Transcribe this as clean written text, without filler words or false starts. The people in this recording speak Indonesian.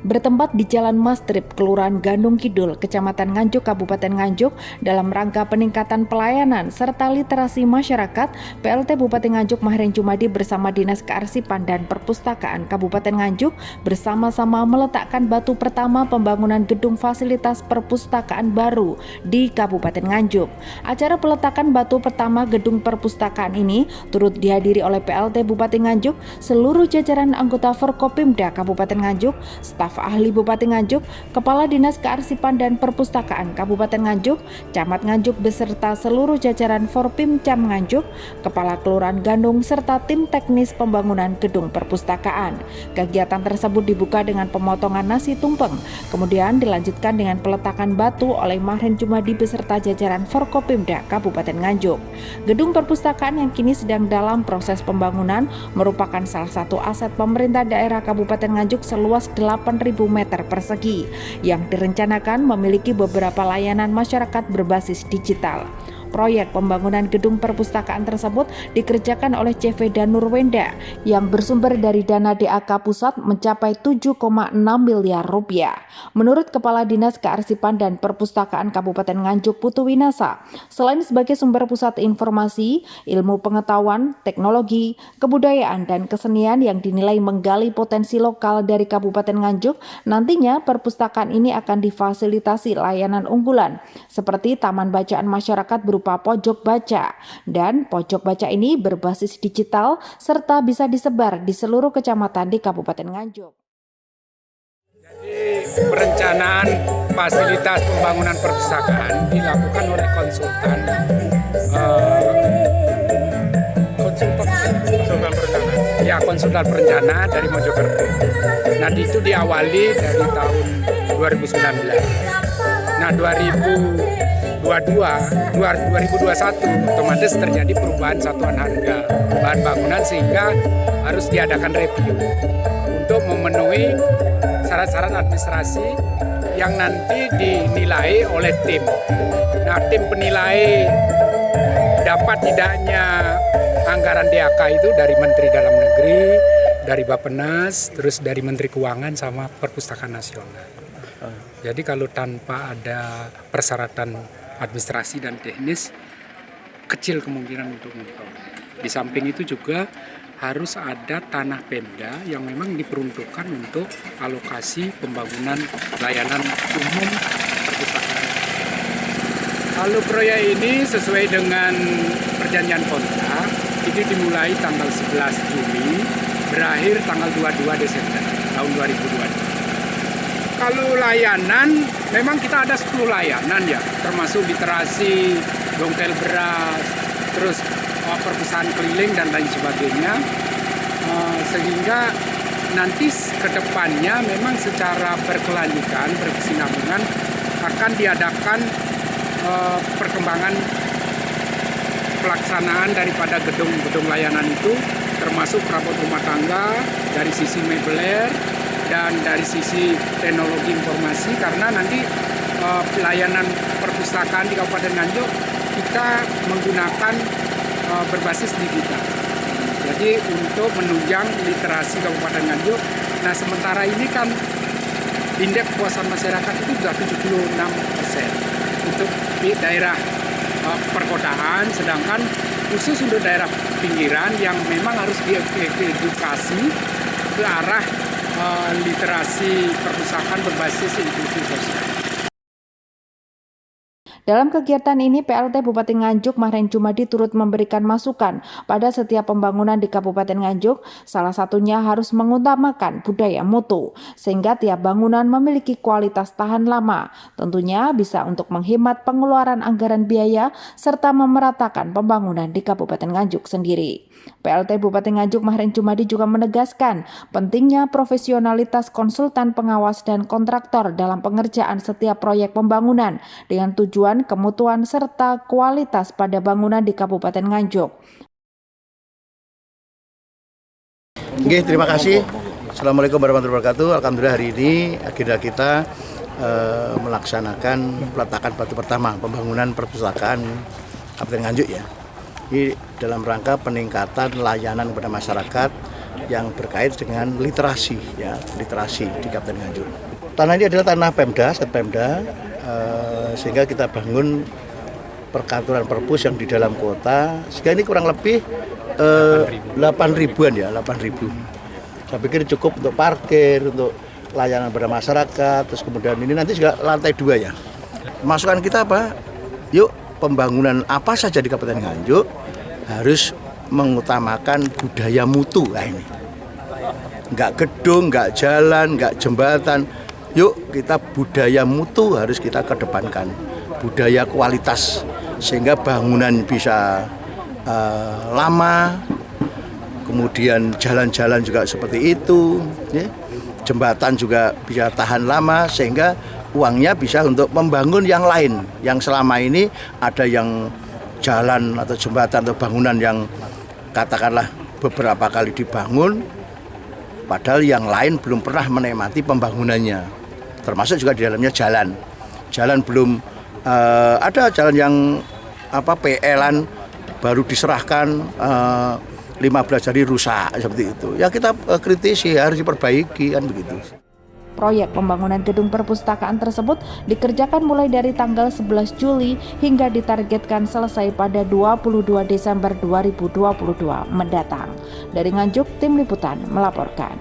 bertempat di Jalan Mastrip, Kelurahan Gandung Kidul, Kecamatan Nganjuk, Kabupaten Nganjuk, dalam rangka peningkatan pelayanan serta literasi masyarakat, PLT Bupati Nganjuk Mahren Jumadi bersama Dinas Kearsipan dan Perpustakaan Kabupaten Nganjuk bersama-sama meletakkan batu pertama pembangunan gedung fasilitas perpustakaan baru di Kabupaten Nganjuk. Acara peletakan batu pertama gedung perpustakaan ini turut dihadiri oleh PLT Bupati Nganjuk, seluruh jajaran anggota Forkopimda Kabupaten Nganjuk, staf ahli Bupati Nganjuk, Kepala Dinas Kearsipan dan Perpustakaan Kabupaten Nganjuk, Camat Nganjuk beserta seluruh jajaran Forpimcam Nganjuk, Kepala Kelurahan Gandung serta tim teknis pembangunan gedung perpustakaan. Kegiatan tersebut dibuka dengan pemotongan nasi tumpeng, kemudian dilanjutkan dengan peletakan batu oleh Mahren Jumadi beserta jajaran Forkopimda Kabupaten Nganjuk. Gedung perpustakaan yang kini sedang dalam proses pembangunan merupakan salah satu aset pemerintah daerah Kabupaten Nganjuk seluas 8.000 meter persegi yang direncanakan memiliki beberapa layanan masyarakat berbasis digital. Proyek pembangunan gedung perpustakaan tersebut dikerjakan oleh CV Danurwenda yang bersumber dari dana DAK pusat mencapai 7,6 miliar rupiah. Menurut Kepala Dinas Kearsipan dan Perpustakaan Kabupaten Nganjuk Putu Winasa, selain sebagai sumber pusat informasi, ilmu pengetahuan, teknologi, kebudayaan, dan kesenian yang dinilai menggali potensi lokal dari Kabupaten Nganjuk, nantinya perpustakaan ini akan difasilitasi layanan unggulan seperti taman bacaan masyarakat berupa pojok baca, dan pojok baca ini berbasis digital serta bisa disebar di seluruh kecamatan di Kabupaten Nganjuk. Jadi perencanaan fasilitas pembangunan perpustakaan dilakukan oleh konsultan perencana dari Mojokerto. Nah, itu diawali dari tahun 2019. Nah, 2021 otomatis terjadi perubahan satuan harga bahan bangunan sehingga harus diadakan review untuk memenuhi syarat-syarat administrasi yang nanti dinilai oleh tim. Nah, tim penilai dapat tidaknya anggaran DAK itu dari Menteri Dalam Negeri, dari Bappenas, terus dari Menteri Keuangan sama Perpustakaan Nasional. Jadi kalau tanpa ada persyaratan administrasi dan teknis, kecil kemungkinan untuk memperoleh. Di samping itu juga harus ada tanah Pemda yang memang diperuntukkan untuk alokasi pembangunan layanan umum perpustakaan. Kalau proyek ini sesuai dengan perjanjian kontrak, itu dimulai tanggal 11 Juli, berakhir tanggal 22 Desember tahun 2022. Kalau layanan, memang kita ada 10 layanan ya, termasuk literasi, dongkel beras, terus perpustakaan keliling dan lain sebagainya. Sehingga nanti ke depannya memang secara berkelanjutan, berkesinambungan akan diadakan perkembangan pelaksanaan daripada gedung-gedung layanan itu, termasuk perabot rumah tangga dari sisi mebeler dan dari sisi teknologi informasi, karena nanti pelayanan perpustakaan di Kabupaten Nganjuk kita menggunakan berbasis digital. Jadi untuk menunjang literasi Kabupaten Nganjuk. Nah, sementara ini kan indeks kepuasan masyarakat itu sudah 76% untuk di daerah perkotaan, sedangkan khusus untuk daerah pinggiran yang memang harus diedukasi ke arah literasi perpustakaan berbasis inklusi sosial. Dalam kegiatan ini, PLT Bupati Nganjuk Mahren Jumadi turut memberikan masukan pada setiap pembangunan di Kabupaten Nganjuk, salah satunya harus mengutamakan budaya mutu, sehingga tiap bangunan memiliki kualitas tahan lama. Tentunya bisa untuk menghemat pengeluaran anggaran biaya, serta memeratakan pembangunan di Kabupaten Nganjuk sendiri. PLT Bupati Nganjuk Mahren Jumadi juga menegaskan pentingnya profesionalitas konsultan pengawas dan kontraktor dalam pengerjaan setiap proyek pembangunan dengan tujuan kemutuan serta kualitas pada bangunan di Kabupaten Nganjuk. Oke, terima kasih. Assalamualaikum warahmatullahi wabarakatuh. Alhamdulillah hari ini agenda kita melaksanakan peletakan batu pertama pembangunan perpustakaan Kabupaten Nganjuk ya. Ini dalam rangka peningkatan layanan kepada masyarakat yang berkait dengan literasi, ya, literasi di Kabupaten Nganjuk. Tanah ini adalah tanah Pemda, sehingga kita bangun perkantoran perpus yang di dalam kota, sehingga ini kurang lebih 8.000-an ya, 8.000. Saya pikir cukup untuk parkir, untuk layanan pada masyarakat, terus kemudian ini nanti juga lantai 2 ya. Masukan kita apa? Yuk, pembangunan apa saja di Kabupaten Nganjuk harus mengutamakan budaya mutu. Nah ini, nggak gedung, nggak jalan, nggak jembatan. Yuk kita budaya mutu harus kita kedepankan, budaya kualitas, sehingga bangunan bisa lama, kemudian jalan-jalan juga seperti itu, ya. Jembatan juga bisa tahan lama, sehingga uangnya bisa untuk membangun yang lain, yang selama ini ada yang jalan atau jembatan atau bangunan yang katakanlah beberapa kali dibangun, padahal yang lain belum pernah menikmati pembangunannya, termasuk juga di dalamnya jalan belum ada jalan yang PL-an baru diserahkan 15 hari rusak seperti itu. Ya kita kritisi, harus diperbaiki kan begitu. Proyek pembangunan gedung perpustakaan tersebut dikerjakan mulai dari tanggal 11 Juli hingga ditargetkan selesai pada 22 Desember 2022 mendatang. Dari Nganjuk, Tim Liputan melaporkan.